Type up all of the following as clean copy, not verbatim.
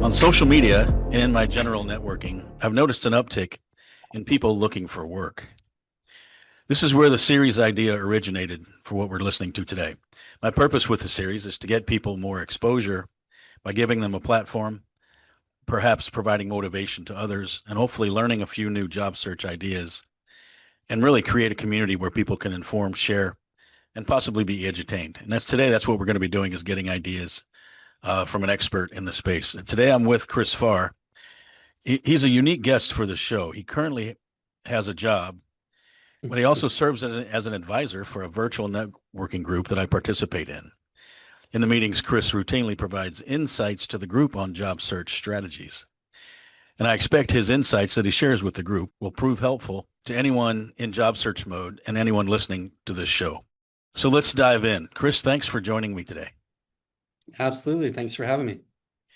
On social media and in my general networking, I've noticed an uptick in people looking for work. This is where the series idea originated for what we're listening to today. My purpose with the series is to get people more exposure by giving them a platform, perhaps providing motivation to others, and hopefully learning a few new job search ideas, and really create a community where people can inform, share, and possibly be edutained. And that's what we're going to be doing is getting ideas from an expert in the space. Today I'm with Chris Farr. He's a unique guest for the show. He currently has a job, but he also serves as an advisor for a virtual networking group that I participate in. In the meetings, Chris routinely provides insights to the group on job search strategies. And I expect his insights that he shares with the group will prove helpful to anyone in job search mode and anyone listening to this show. So let's dive in. Chris, thanks for joining me today. Absolutely. Thanks for having me.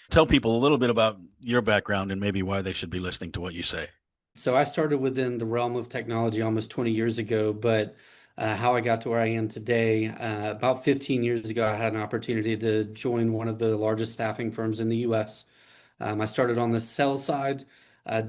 Tell people a little bit about your background and maybe why they should be listening to what you say. So I started within the realm of technology almost 20 years ago, but how I got to where I am today, about 15 years ago, I had an opportunity to join one of the largest staffing firms in the US. I started on the sales side,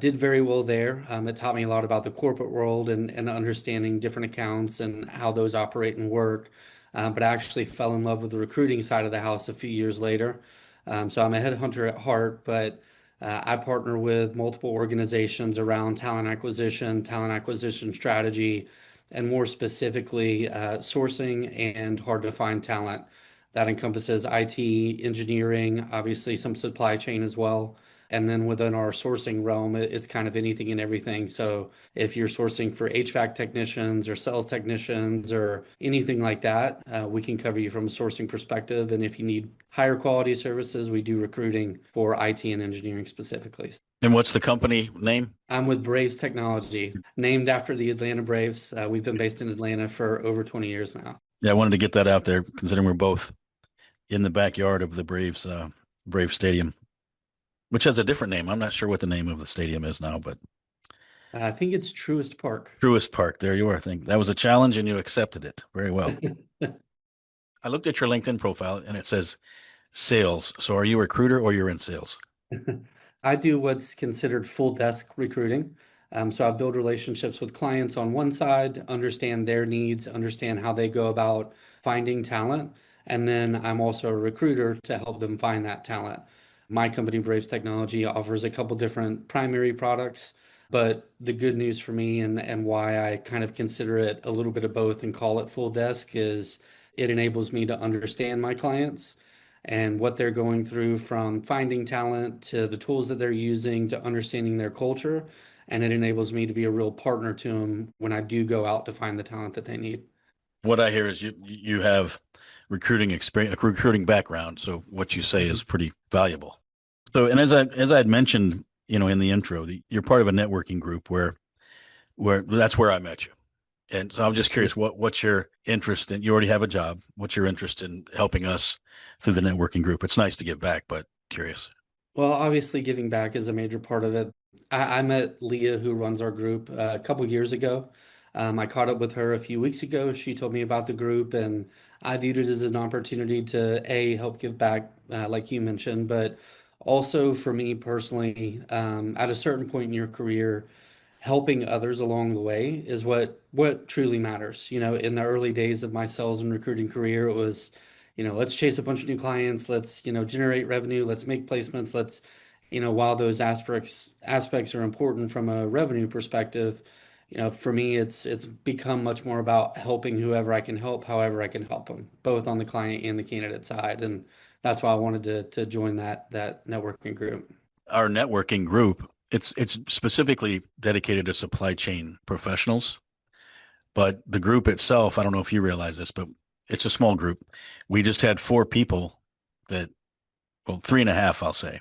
did very well there. It taught me a lot about the corporate world and understanding different accounts and how those operate and work. But I actually fell in love with the recruiting side of the house a few years later. So I'm a headhunter at heart, but I partner with multiple organizations around talent acquisition strategy, and more specifically, sourcing and hard to find talent. That encompasses IT, engineering, obviously some supply chain as well. And then within our sourcing realm, it's kind of anything and everything. So if you're sourcing for HVAC technicians or sales technicians or anything like that, we can cover you from a sourcing perspective. And if you need higher quality services, we do recruiting for IT and engineering specifically. And what's the company name? I'm with Braves Technology, named after the Atlanta Braves. We've been based in Atlanta for over 20 years now. Yeah, I wanted to get that out there, considering we're both in the backyard of the Brave Stadium, which has a different name. I'm not sure what the name of the stadium is now, but I think it's Truist Park. Truist Park. There you are. I think that was a challenge, and you accepted it very well. I looked at your LinkedIn profile, and it says sales. So, are you a recruiter or you're in sales? I do what's considered full desk recruiting. So I build relationships with clients on one side, understand their needs, understand how they go about finding talent. And then I'm also a recruiter to help them find that talent. My company, Braves Technology, offers a couple different primary products. But the good news for me and why I kind of consider it a little bit of both and call it full desk is it enables me to understand my clients and what they're going through from finding talent to the tools that they're using to understanding their culture. And it enables me to be a real partner to them when I do go out to find the talent that they need. What I hear is you have recruiting experience, a recruiting background. So, what you say Mhm. is pretty valuable. So, and as I had mentioned, in the intro, you're part of a networking group where that's where I met you. And so I'm just curious, what's your interest in? You already have a job. What's your interest in helping us through the networking group? It's nice to give back, but curious. Well, obviously, giving back is a major part of it. I met Leah, who runs our group, a couple years ago. I caught up with her a few weeks ago. She told me about the group, and I viewed it as an opportunity to A, help give back, like you mentioned, but also for me personally, at a certain point in your career, helping others along the way is what truly matters. In the early days of my sales and recruiting career, it was, let's chase a bunch of new clients, let's, generate revenue, let's make placements, let's, while those aspects are important from a revenue perspective, for me it's become much more about helping whoever I can help, however I can help them, both on the client and the candidate side. And that's why I wanted to join that networking group. Our networking group, it's specifically dedicated to supply chain professionals, but the group itself, I don't know if you realize this, but it's a small group. We just had four people that, well, three and a half, I'll say,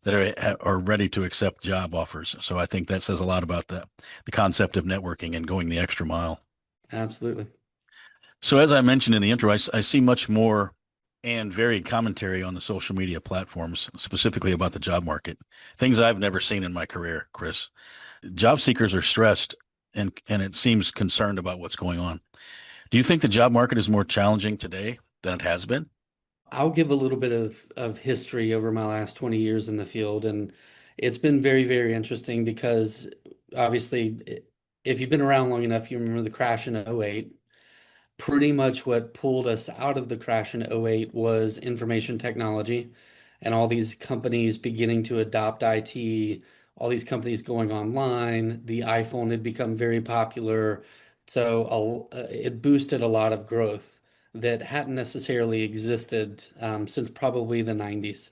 that are ready to accept job offers. So I think that says a lot about the concept of networking and going the extra mile. Absolutely. So as I mentioned in the intro, I see much more and varied commentary on the social media platforms, specifically about the job market. Things I've never seen in my career, Chris. Job seekers are stressed and it seems concerned about what's going on. Do you think the job market is more challenging today than it has been? I'll give a little bit of history over my last 20 years in the field, and it's been very, very interesting because obviously, if you've been around long enough, you remember the crash in '08. Pretty much what pulled us out of the crash in '08 was information technology and all these companies beginning to adopt IT, all these companies going online. The iPhone had become very popular. So it boosted a lot of growth that hadn't necessarily existed since probably the '90s.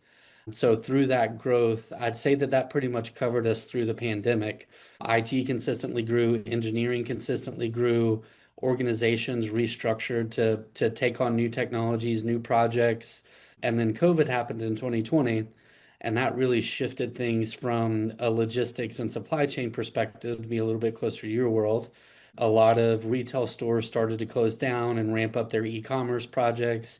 So through that growth, I'd say that that pretty much covered us through the pandemic. IT consistently grew, engineering consistently grew, organizations restructured to take on new technologies, new projects. And then COVID happened in 2020, and that really shifted things from a logistics and supply chain perspective to be a little bit closer to your world. A lot of retail stores started to close down and ramp up their e-commerce projects.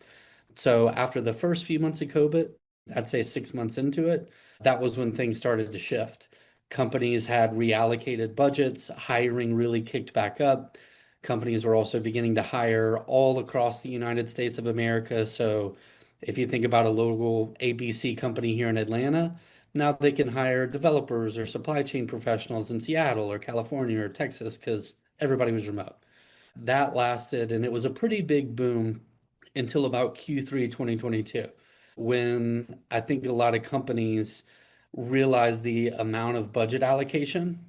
So after the first few months of COVID, I'd say 6 months into it, that was when things started to shift. Companies had reallocated budgets, hiring really kicked back up. Companies were also beginning to hire all across the United States of America. So if you think about a local ABC company here in Atlanta, now they can hire developers or supply chain professionals in Seattle or California or Texas because everybody was remote. That lasted, and it was a pretty big boom until about Q3 2022, when I think a lot of companies realized the amount of budget allocation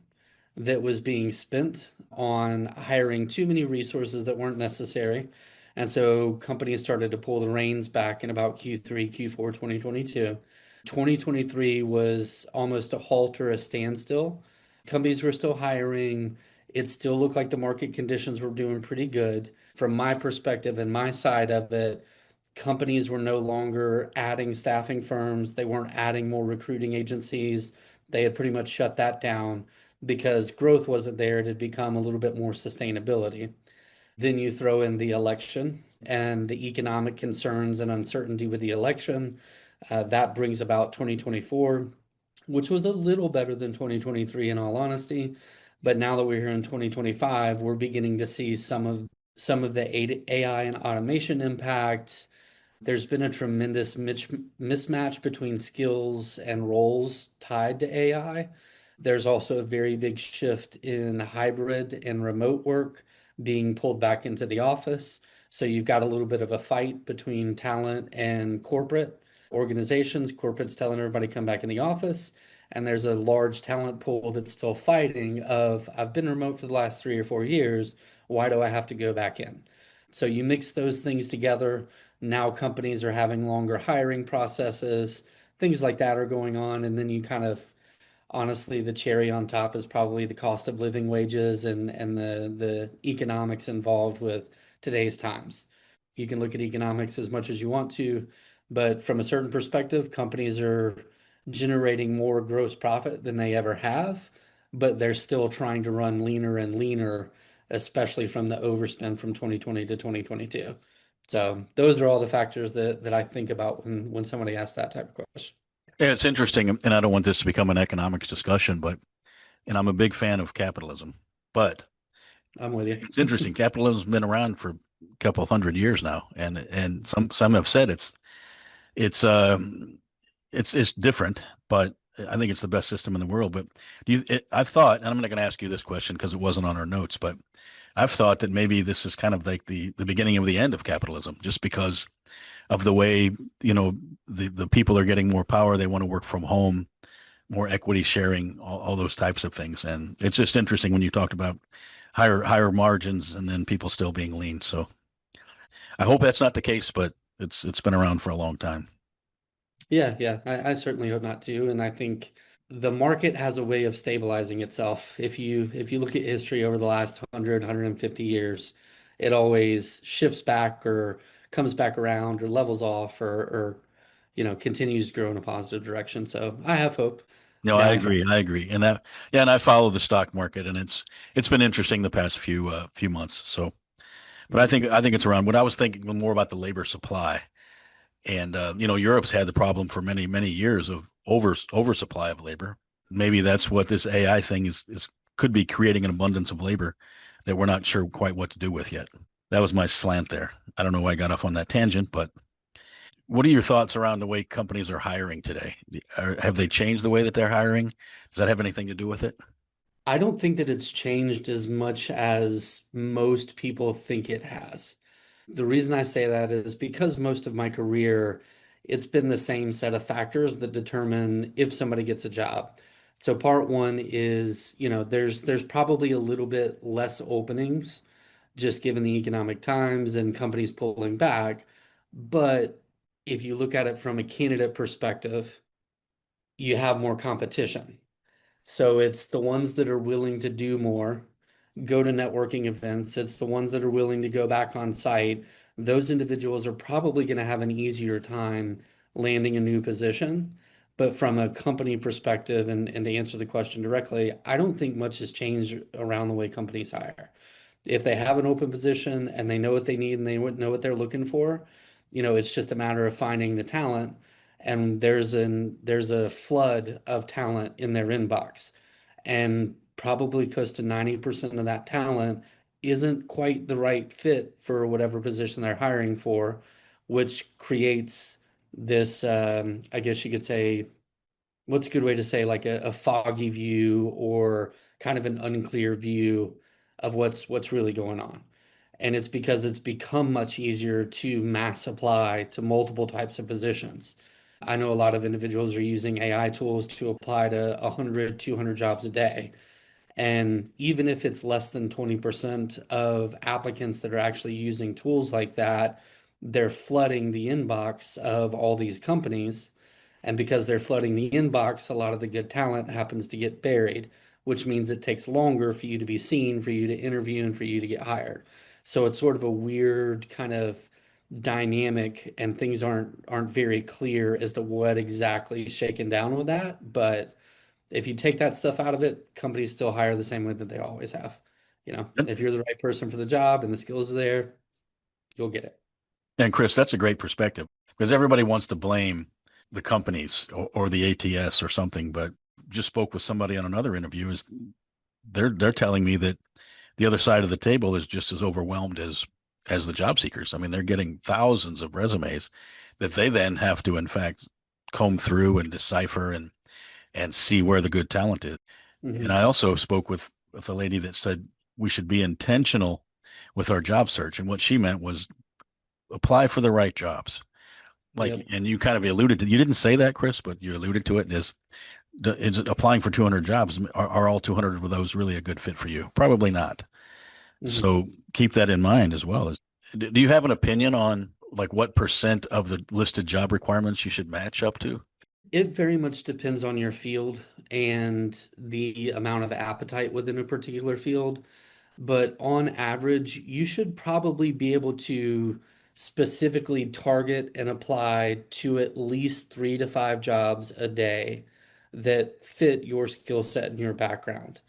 that was being spent on hiring too many resources that weren't necessary. And so companies started to pull the reins back in about Q3, Q4 2022. 2023 was almost a halt or a standstill. Companies were still hiring. It still looked like the market conditions were doing pretty good. From my perspective and my side of it, companies were no longer adding staffing firms. They weren't adding more recruiting agencies. They had pretty much shut that down because growth wasn't there. It had become a little bit more sustainability. Then you throw in the election and the economic concerns and uncertainty with the election. That brings about 2024, which was a little better than 2023 in all honesty. But now that we're here in 2025, we're beginning to see some of the AI and automation impact. There's been a tremendous mismatch between skills and roles tied to AI. There's also a very big shift in hybrid and remote work being pulled back into the office. So you've got a little bit of a fight between talent and corporate organizations. Corporate's telling everybody come back in the office, and there's a large talent pool that's still fighting of I've been remote for the last 3 or 4 years. Why do I have to go back in? So you mix those things together. Now companies are having longer hiring processes, things like that are going on. And then you kind of, honestly, the cherry on top is probably the cost of living wages and the economics involved with today's times. You can look at economics as much as you want to, but from a certain perspective, companies are generating more gross profit than they ever have, but they're still trying to run leaner and leaner, especially from the overspend from 2020 to 2022. So those are all the factors that I think about when somebody asks that type of question. Yeah, it's interesting, and I don't want this to become an economics discussion, but and I'm a big fan of capitalism, but I'm with you. it's interesting. Capitalism's been around for a couple hundred years now, and some have said it's it's different, but I think it's the best system in the world. But I've thought, and I'm not going to ask you this question because it wasn't on our notes, but I've thought that maybe this is kind of like the beginning of the end of capitalism, just because of the way, the people are getting more power. They want to work from home, more equity sharing, all those types of things. And it's just interesting when you talked about higher margins and then people still being lean. So I hope that's not the case, but it's been around for a long time. Yeah, yeah, I certainly hope not too. And I think the market has a way of stabilizing itself. If you look at history over the last 150 years, it always shifts back or comes back around or levels off or continues to grow in a positive direction. So I have hope No, I down the track. agree. I agree. And that, yeah, and I follow the stock market, and it's been interesting the past few months. So, but I Yeah. think I think it's around. When I was thinking more about the labor supply, and Europe's had the problem for many years of oversupply of labor. Maybe that's what this AI thing is could be, creating an abundance of labor that we're not sure quite what to do with yet. That was my slant there. I don't know why I got off on that tangent, but What are your thoughts around the way companies are hiring today? Have they changed the way that they're hiring? Does that have anything to do with it? I don't think that it's changed as much as most people think it has. The reason I say that is because most of my career, it's been the same set of factors that determine if somebody gets a job. So part one is, there's probably a little bit less openings just given the economic times and companies pulling back. But if you look at it from a candidate perspective, you have more competition. So it's the ones that are willing to do more, go to networking events. It's the ones that are willing to go back on site. Those individuals are probably going to have an easier time landing a new position. But from a company perspective, and to answer the question directly, I don't think much has changed around the way companies hire. If they have an open position and they know what they need and they know what they're looking for, it's just a matter of finding the talent. And there's a flood of talent in their inbox. And probably close to 90% of that talent isn't quite the right fit for whatever position they're hiring for, which creates this, I guess you could say, what's a good way to say, like a foggy view or kind of an unclear view of what's really going on. And it's because it's become much easier to mass apply to multiple types of positions. I know a lot of individuals are using AI tools to apply to 100, 200 jobs a day. And even if it's less than 20% of applicants that are actually using tools like that, they're flooding the inbox of all these companies. And because they're flooding the inbox, a lot of the good talent happens to get buried, which means it takes longer for you to be seen, for you to interview, and for you to get hired. So it's sort of a weird kind of dynamic, and things aren't very clear as to what exactly is shaken down with that. But if you take that stuff out of it, companies still hire the same way that they always have. And, If you're the right person for the job and the skills are there, you'll get it. and Chris, that's a great perspective because everybody wants to blame the companies or the ATS or something, but just spoke with somebody on another interview is they're telling me that the other side of the table is just as overwhelmed as the job seekers. I mean, they're getting thousands of resumes that they then have to, in fact, comb through and decipher and see where the good talent is. And Hmm. I also spoke with a lady that said we should be intentional with our job search, and what she meant was apply for the right jobs. Like, Yep. and you kind of alluded to, you didn't say that, Chris, but you alluded to it. Is it applying for 200 jobs? Are all 200 of those really a good fit for you? Probably not. Hmm. So keep that in mind as well. Do you have an opinion on like what percent of the listed job requirements you should match up to? It very much depends on your field and the amount of appetite within a particular field. But on average, you should probably be able to specifically target and apply to at least 3 to 5 jobs a day that fit your skill set and your background.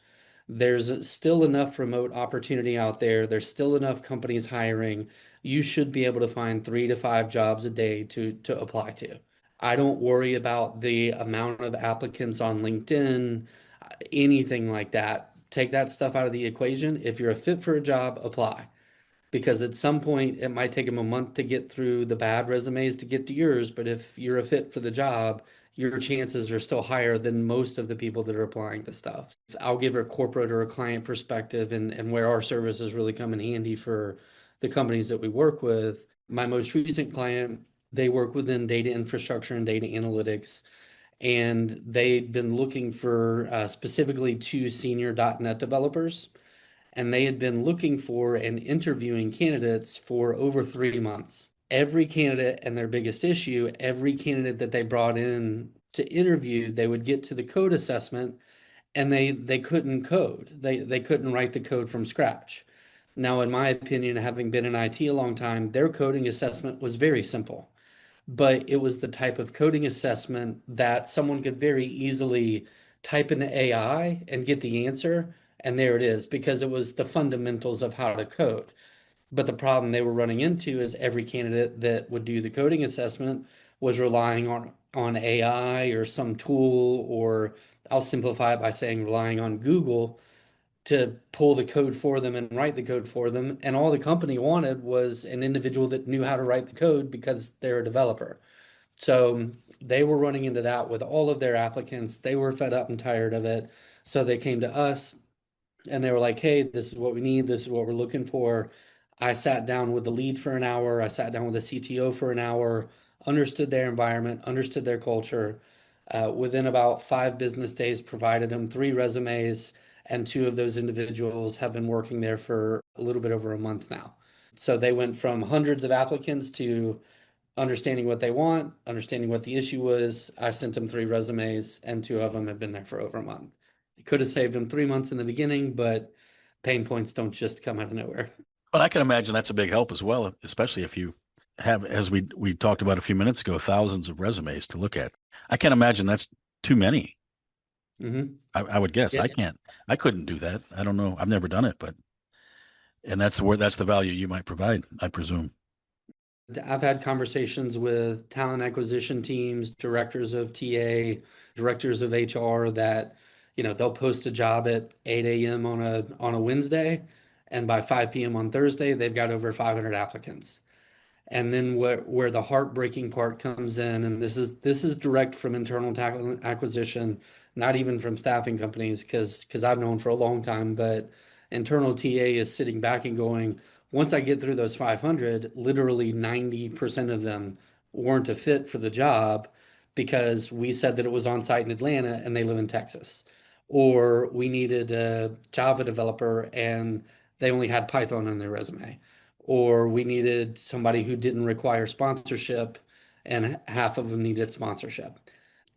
There's still enough remote opportunity out there. There's still enough companies hiring. You should be able to find 3 to 5 jobs a day to apply to. I don't worry about the amount of applicants on LinkedIn, anything like that. Take that stuff out of the equation. If you're a fit for a job, apply because at some point it might take them a month to get through the bad resumes to get to yours. But if you're a fit for the job, your chances are still higher than most of the people that are applying to stuff. I'll give a corporate or a client perspective and where our services really come in handy for the companies that we work with. My most recent client, they work within data infrastructure and data analytics, and they'd been looking for specifically 2 senior .NET developers, and they had been looking for and interviewing candidates for over 3 months. Every candidate and their biggest issue, every candidate that they brought in to interview, they would get to the code assessment and they couldn't code. They couldn't write the code from scratch. Now, in my opinion, having been in IT a long time, their coding assessment was very simple, but it was the type of coding assessment that someone could very easily type into AI and get the answer, and there it is, because it was the fundamentals of how to code. But the problem they were running into is every candidate that would do the coding assessment was relying on AI or some tool, or I'll simplify it by saying relying on Google to pull the code for them and write the code for them. And all the company wanted was an individual that knew how to write the code because they're a developer. So they were running into that with all of their applicants. They were fed up and tired of it. So they came to us and they were like, hey, this is what we need. This is what we're looking for. I sat down with the lead for an hour. I sat down with the CTO for an hour, understood their environment, understood their culture. Within about 5 business days, provided them 3 resumes, and 2 of those individuals have been working there for a little bit over a month now. So they went from hundreds of applicants to understanding what they want, understanding what the issue was. I sent them 3 resumes, and 2 of them have been there for over a month. It could have saved them 3 months in the beginning, but pain points don't just come out of nowhere. But I can imagine that's a big help as well, especially if you have, as we talked about a few minutes ago, thousands of resumes to look at. I can't imagine that's too many. Hmm. I would guess. I can't. I couldn't do that. I don't know. I've never done it, but and that's the value you might provide, I presume. I've had conversations with talent acquisition teams, directors of TA, directors of HR that, they'll post a job at 8 a.m. on a Wednesday, and by 5 p.m. on Thursday, they've got over 500 applicants. And then where the heartbreaking part comes in, and this is direct from internal talent acquisition, not even from staffing companies, because I've known for a long time, but internal TA is sitting back and going, once I get through those 500, literally 90% of them weren't a fit for the job because we said that it was on site in Atlanta and they live in Texas. Or we needed a Java developer and they only had Python on their resume, or we needed somebody who didn't require sponsorship and half of them needed sponsorship.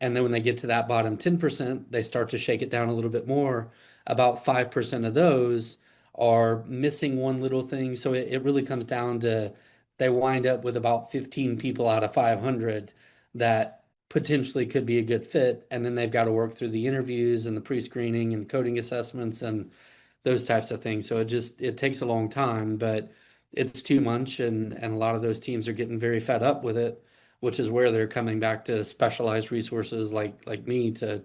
And then when they get to that bottom 10%, they start to shake it down a little bit more. About 5% of those are missing one little thing. So it really comes down to they wind up with about 15 people out of 500 that potentially could be a good fit. And then they've got to work through the interviews and the pre-screening and coding assessments and those types of things. So it takes a long time, but it's too much, and a lot of those teams are getting very fed up with it, which is where they're coming back to specialized resources like me to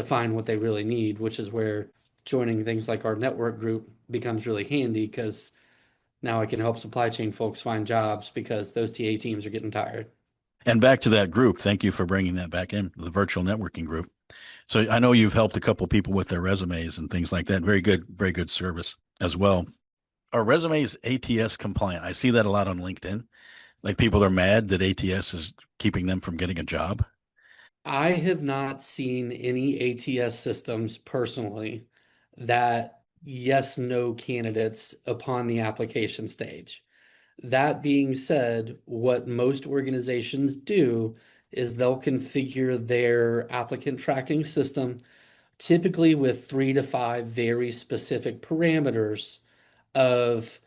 find what they really need, which is where joining things like our network group becomes really handy because now I can help supply chain folks find jobs because those TA teams are getting tired. And back to that group, thank you for bringing that back in, the virtual networking group. So I know you've helped a couple people with their resumes and things like that. Very good service as well. Are resumes ATS compliant? I see that a lot on LinkedIn. Like people are mad that ATS is keeping them from getting a job. I have not seen any ATS systems personally that yes, no candidates upon the application stage. That being said, what most organizations do is they'll configure their applicant tracking system, typically with 3 to 5 very specific parameters of,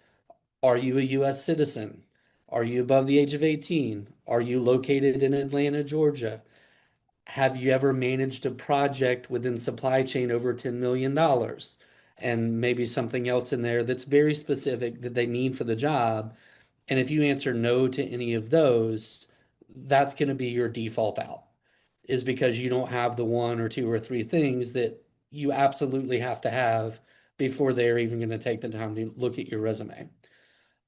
are you a US citizen? Are you above the age of 18? Are you located in Atlanta, Georgia? Have you ever managed a project within supply chain over $10 million? And maybe something else in there that's very specific that they need for the job. And if you answer no to any of those, that's going to be your default out, is because you don't have the 1 or 2 or 3 things that you absolutely have to have before they're even going to take the time to look at your resume.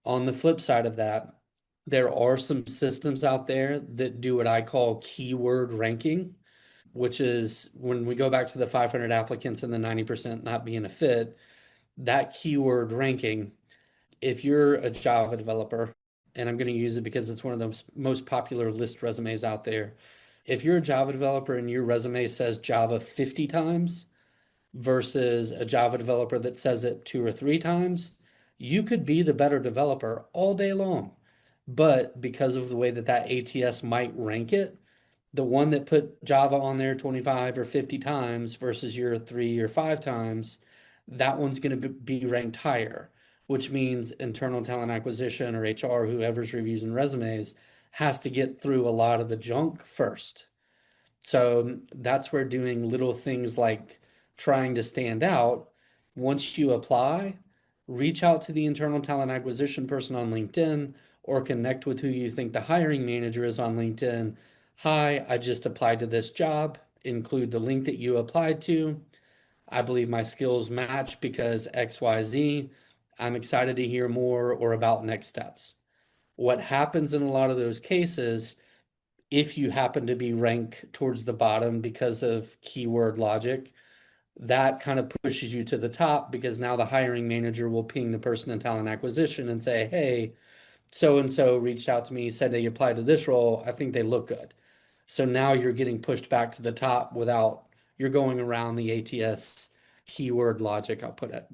On the flip side of that, there are some systems out there that do what I call keyword ranking, which is when we go back to the 500 applicants and the 90% not being a fit, that keyword ranking, if you're a Java developer, and I'm going to use it because it's one of the most popular list resumes out there. If you're a Java developer and your resume says Java 50 times versus a Java developer that says it 2 or 3 times, you could be the better developer all day long. But because of the way that that ATS might rank it, the one that put Java on there 25 or 50 times versus your 3 or 5 times, that one's going to be ranked higher, which means internal talent acquisition or HR, whoever's reviewing resumes, has to get through a lot of the junk first. So that's where doing little things like trying to stand out, once you apply, reach out to the internal talent acquisition person on LinkedIn or connect with who you think the hiring manager is on LinkedIn. Hi, I just applied to this job. Include the link that you applied to. I believe my skills match because XYZ. I'm excited to hear more or about next steps. What happens in a lot of those cases, if you happen to be ranked towards the bottom because of keyword logic, that kind of pushes you to the top because now the hiring manager will ping the person in talent acquisition and say, hey, so and so reached out to me, said they applied to this role. I think they look good. So now you're getting pushed back to the top without you're going around the ATS keyword logic, I'll put it.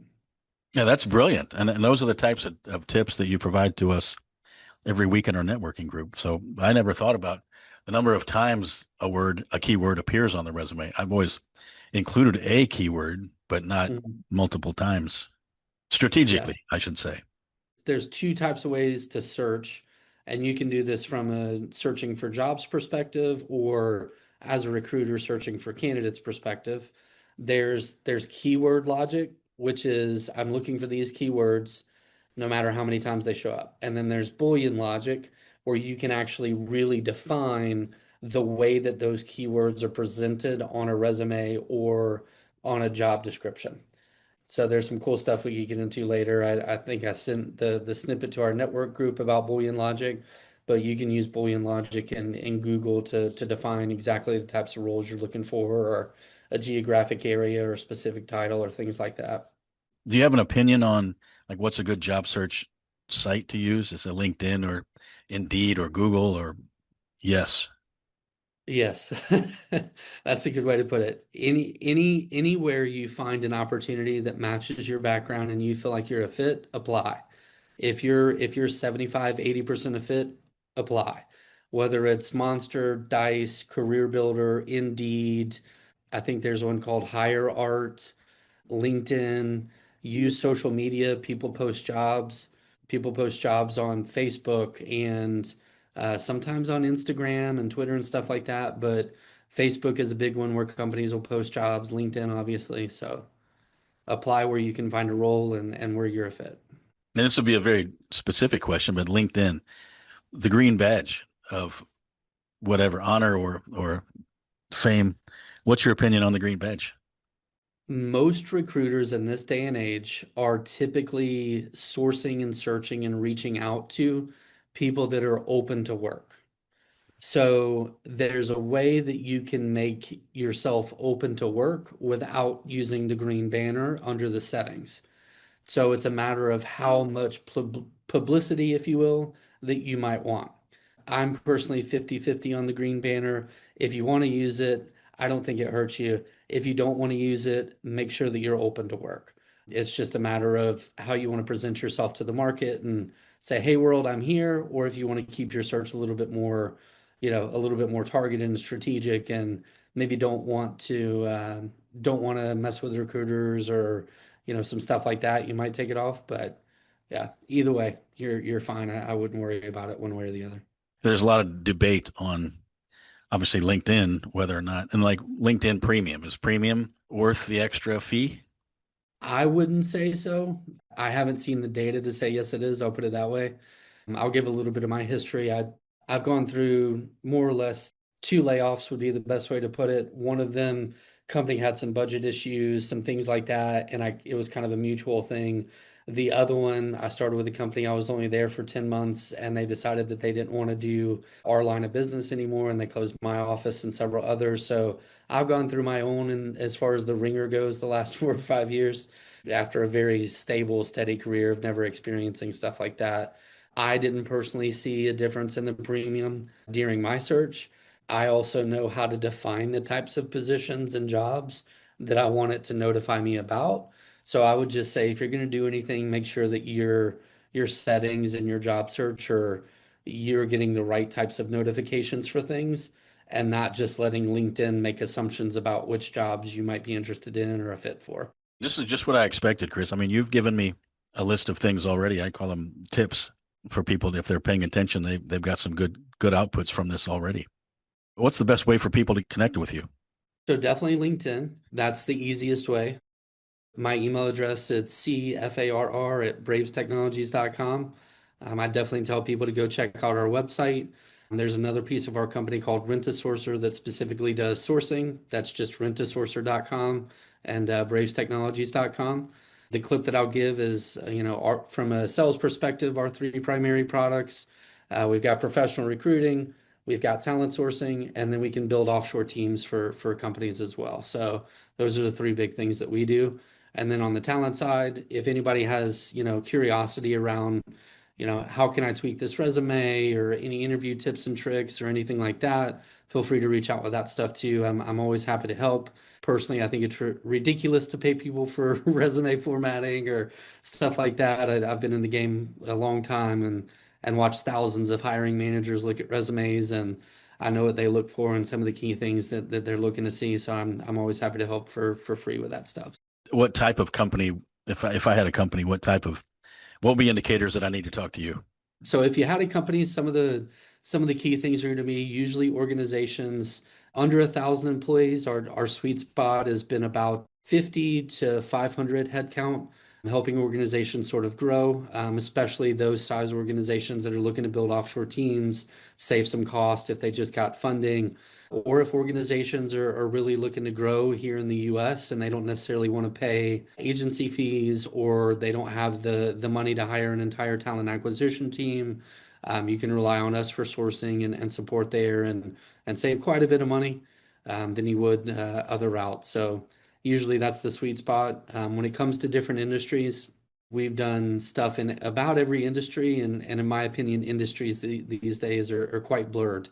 Yeah, that's brilliant. And those are the types of tips that you provide to us every week in our networking group. So I never thought about the number of times a keyword appears on the resume. I've always included a keyword, but not Mhm. multiple times. Yeah. Strategically, I should say. There's two types of ways to search, and you can do this from a searching for jobs perspective or as a recruiter searching for candidates perspective. There's keyword logic, which is I'm looking for these keywords no matter how many times they show up. And then there's Boolean logic, where you can actually really define the way that those keywords are presented on a resume or on a job description. So there's some cool stuff we could get into later. I think I sent the snippet to our network group about Boolean logic, but you can use Boolean logic in Google to define exactly the types of roles you're looking for or a geographic area or a specific title or things like that. Do you have an opinion on like what's a good job search site to use? Is it LinkedIn or Indeed or Google or yes? Yes, that's a good way to put it. Anywhere you find an opportunity that matches your background and you feel like you're a fit, apply. If you're 75, 80% a fit, apply. Whether it's Monster, Dice, Career Builder, Indeed, I think there's one called Hire Art, LinkedIn, use social media. People post jobs. People post jobs on Facebook and sometimes on Instagram and Twitter and stuff like that. But Facebook is a big one where companies will post jobs, LinkedIn, obviously. So apply where you can find a role and where you're a fit. And this will be a very specific question, but LinkedIn, the green badge of whatever honor or fame. What's your opinion on the green badge? Most recruiters in this day and age are typically sourcing and searching and reaching out to people that are open to work. So there's a way that you can make yourself open to work without using the green banner under the settings. So it's a matter of how much publicity, if you will, that you might want. I'm personally 50-50 on the green banner. If you want to use it, I don't think it hurts you. If you don't want to use it, make sure that you're open to work. It's just a matter of how you want to present yourself to the market and say, "Hey world, I'm here," or if you want to keep your search a little bit more, a little bit more targeted and strategic and maybe don't want to mess with recruiters or some stuff like that, you might take it off. But yeah, either way, you're fine. I wouldn't worry about it one way or the other. There's a lot of debate on obviously LinkedIn, whether or not, and like LinkedIn Premium, is premium worth the extra fee? I wouldn't say so. I haven't seen the data to say yes, it is. I'll put it that way. I'll give a little bit of my history. I've gone through more or less two layoffs would be the best way to put it. One of them, company had some budget issues, some things like that, and it was kind of a mutual thing. The other one, I started with a company, I was only there for 10 months, and they decided that they didn't want to do our line of business anymore, and they closed my office and several others. So I've gone through my own, and as far as the ringer goes, the last 4 or 5 years, after a very stable, steady career of never experiencing stuff like that. I didn't personally see a difference in the premium during my search. I also know how to define the types of positions and jobs that I want it to notify me about. So I would just say if you're going to do anything, make sure that your settings in your job search or you're getting the right types of notifications for things and not just letting LinkedIn make assumptions about which jobs you might be interested in or a fit for. This is just what I expected, Chris. I mean, you've given me a list of things already. I call them tips for people if they're paying attention. They've got some good outputs from this already. What's the best way for people to connect with you? So definitely LinkedIn. That's the easiest way. My email address is cfarr@bravestechnologies.com. I definitely tell people to go check out our website. There's another piece of our company called Rent-A-Sourcer that specifically does sourcing. That's just rentasourcer.com. and bravestechnologies.com. The clip that I'll give is, from a sales perspective, our three primary products. We've got professional recruiting, we've got talent sourcing, and then we can build offshore teams for companies as well. So those are the three big things that we do. And then on the talent side, if anybody has, curiosity around, how can I tweak this resume or any interview tips and tricks or anything like that, feel free to reach out with that stuff too. I'm always happy to help. Personally, I think it's ridiculous to pay people for resume formatting or stuff like that. I've been in the game a long time and watched thousands of hiring managers look at resumes, and I know what they look for and some of the key things that they're looking to see. So I'm always happy to help for free with that stuff. What type of company, if I had a company, what would be indicators that I need to talk to you? So if you had a company, some of the key things are going to be usually organizations under 1,000 employees. Our sweet spot has been about 50 to 500 headcount, helping organizations sort of grow, especially those size organizations that are looking to build offshore teams, save some cost if they just got funding, or if organizations are really looking to grow here in the US and they don't necessarily want to pay agency fees, or they don't have the money to hire an entire talent acquisition team. You can rely on us for sourcing and support there, and save quite a bit of money than you would other routes. So usually that's the sweet spot. When it comes to different industries, we've done stuff in about every industry, and in my opinion, industries these days are quite blurred.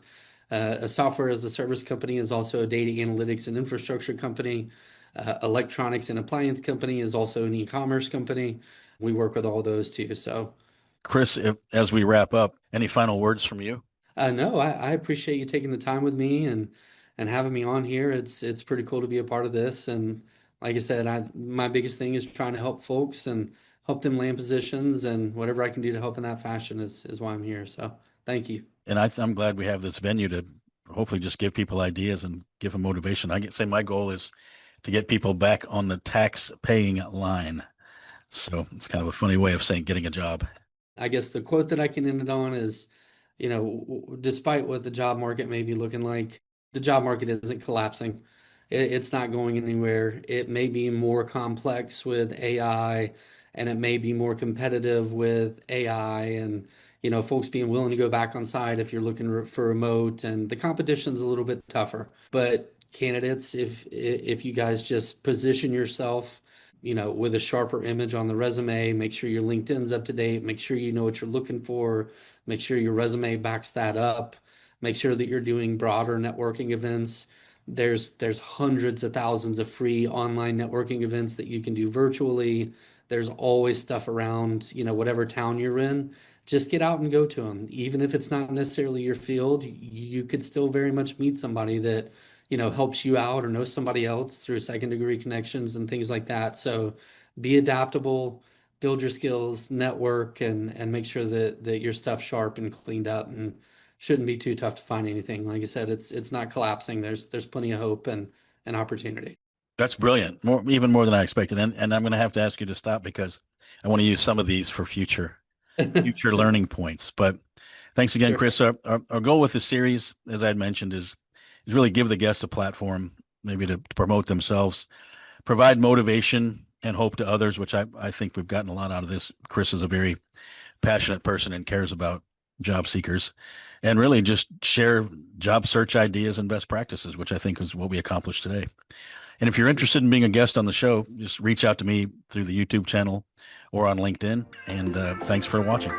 A software as a service company is also a data analytics and infrastructure company. Electronics and appliance company is also an e-commerce company. We work with all those too. So, Chris, as we wrap up, any final words from you? no, I appreciate you taking the time with me and having me on here. It's pretty cool to be a part of this. And like I said, my biggest thing is trying to help folks and help them land positions, and whatever I can do to help in that fashion is why I'm here. So, thank you. And I'm glad we have this venue to hopefully just give people ideas and give them motivation. I get say my goal is to get people back on the tax paying line. So it's kind of a funny way of saying getting a job. I guess the quote that I can end it on is, despite what the job market may be looking like, the job market isn't collapsing. It's not going anywhere. It may be more complex with AI, and it may be more competitive with AI, and folks being willing to go back on site if you're looking for remote, and the competition's a little bit tougher. But candidates, if you guys just position yourself, with a sharper image on the resume, make sure your LinkedIn's up to date, make sure you know what you're looking for, make sure your resume backs that up, make sure that you're doing broader networking events. There's hundreds of thousands of free online networking events that you can do virtually. There's always stuff around, whatever town you're in. Just get out and go to them. Even if it's not necessarily your field, you could still very much meet somebody that helps you out or knows somebody else through second degree connections and things like that. So be adaptable, build your skills, network, and make sure that your stuff's sharp and cleaned up, and shouldn't be too tough to find anything. Like I said, it's not collapsing. There's plenty of hope and opportunity. That's brilliant. Even more than I expected. And I'm going to have to ask you to stop because I want to use some of these for future learning points. But thanks again, Sure. Chris. Our goal with this series, as I had mentioned, is really give the guests a platform, maybe to promote themselves, provide motivation and hope to others, which I think we've gotten a lot out of this. Chris is a very passionate person and cares about job seekers, and really just share job search ideas and best practices, which I think is what we accomplished today. And if you're interested in being a guest on the show, just reach out to me through the YouTube channel or on LinkedIn. And thanks for watching.